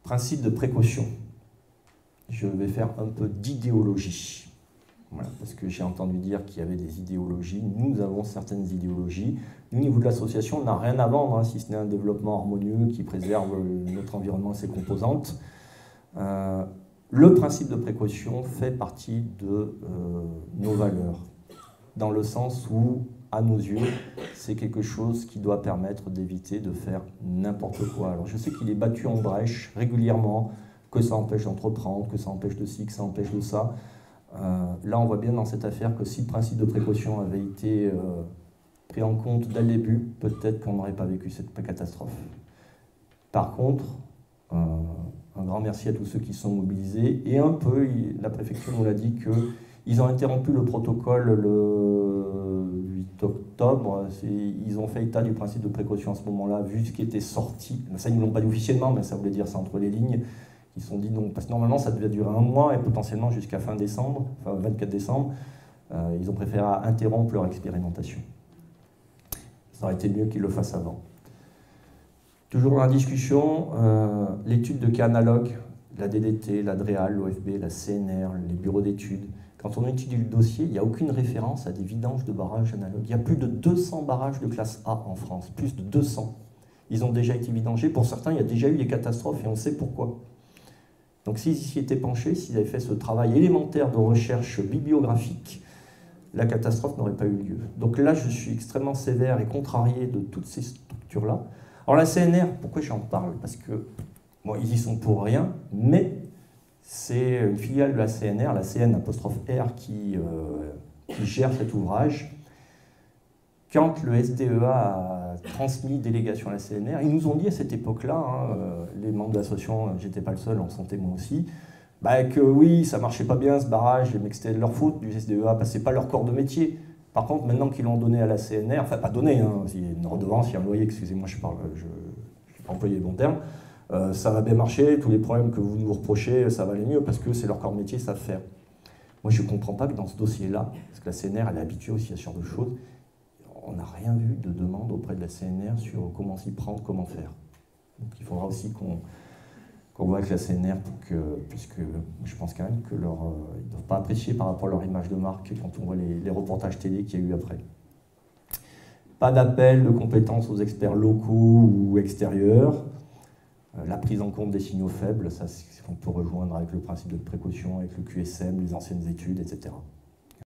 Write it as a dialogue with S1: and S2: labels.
S1: Principe de précaution. Je vais faire un peu d'idéologie. Voilà, parce que j'ai entendu dire qu'il y avait des idéologies. Nous avons certaines idéologies. Nous, au niveau de l'association, on n'a rien à vendre, hein, si ce n'est un développement harmonieux qui préserve notre environnement et ses composantes. Le principe de précaution fait partie de nos valeurs, dans le sens où, à nos yeux, c'est quelque chose qui doit permettre d'éviter de faire n'importe quoi. Alors je sais qu'il est battu en brèche régulièrement, que ça empêche d'entreprendre, que ça empêche de ci, que ça empêche de ça. Là, on voit bien dans cette affaire que si le principe de précaution avait été pris en compte dès le début, peut-être qu'on n'aurait pas vécu cette catastrophe. Par contre, un grand merci à tous ceux qui sont mobilisés. Et un peu, la préfecture nous l'a dit qu'ils ont interrompu le protocole le 8 octobre. Ils ont fait état du principe de précaution à ce moment-là, vu ce qui était sorti. Ça, ils ne l'ont pas dit officiellement, mais ça voulait dire ça entre les lignes. Ils se sont dit non, parce que normalement, ça devait durer un mois et potentiellement jusqu'à fin décembre, enfin 24 décembre. Ils ont préféré interrompre leur expérimentation. Ça aurait été mieux qu'ils le fassent avant. Toujours dans la discussion, l'étude de cas analogues, la DDT, la DREAL, l'OFB, la CNR, les bureaux d'études. Quand on étudie le dossier, il n'y a aucune référence à des vidanges de barrages analogues. Il y a plus de 200 barrages de classe A en France, plus de 200. Ils ont déjà été vidangés. Pour certains, il y a déjà eu des catastrophes et on sait pourquoi. Donc s'ils s'y étaient penchés, s'ils avaient fait ce travail élémentaire de recherche bibliographique, la catastrophe n'aurait pas eu lieu. Donc là, je suis extrêmement sévère et contrarié de toutes ces structures-là. Alors la CNR, pourquoi j'en parle? Parce que, bon, ils y sont pour rien, mais c'est une filiale de la CNR, la CN''R, qui gère cet ouvrage. Quand le SDEA a transmis délégation à la CNR, ils nous ont dit à cette époque-là, hein, les membres de l'association, j'étais pas le seul, en sont témoins aussi, bah, que oui, ça marchait pas bien ce barrage, mais que c'était de leur faute du SDEA, parce que c'est pas leur corps de métier. Par contre, maintenant qu'ils l'ont donné à la CNR, enfin pas donné, hein, il y a une redevance, il y a un loyer, excusez-moi, je n'ai pas employé le bon terme, ça va bien marcher, tous les problèmes que vous nous reprochez, ça va aller mieux, parce que c'est leur corps de métier, ça savent faire. Moi, je ne comprends pas que dans ce dossier-là, parce que la CNR, elle est habituée aussi à ce genre de choses, on n'a rien vu de demande auprès de la CNR sur comment s'y prendre, comment faire. Donc il faudra aussi qu'on voit avec la CNR, puisque je pense quand même qu'ils ne doivent pas apprécier par rapport à leur image de marque quand on voit les reportages télé qu'il y a eu après. Pas d'appel de compétences aux experts locaux ou extérieurs. La prise en compte des signaux faibles, ça on peut rejoindre avec le principe de précaution, avec le QSM, les anciennes études, etc.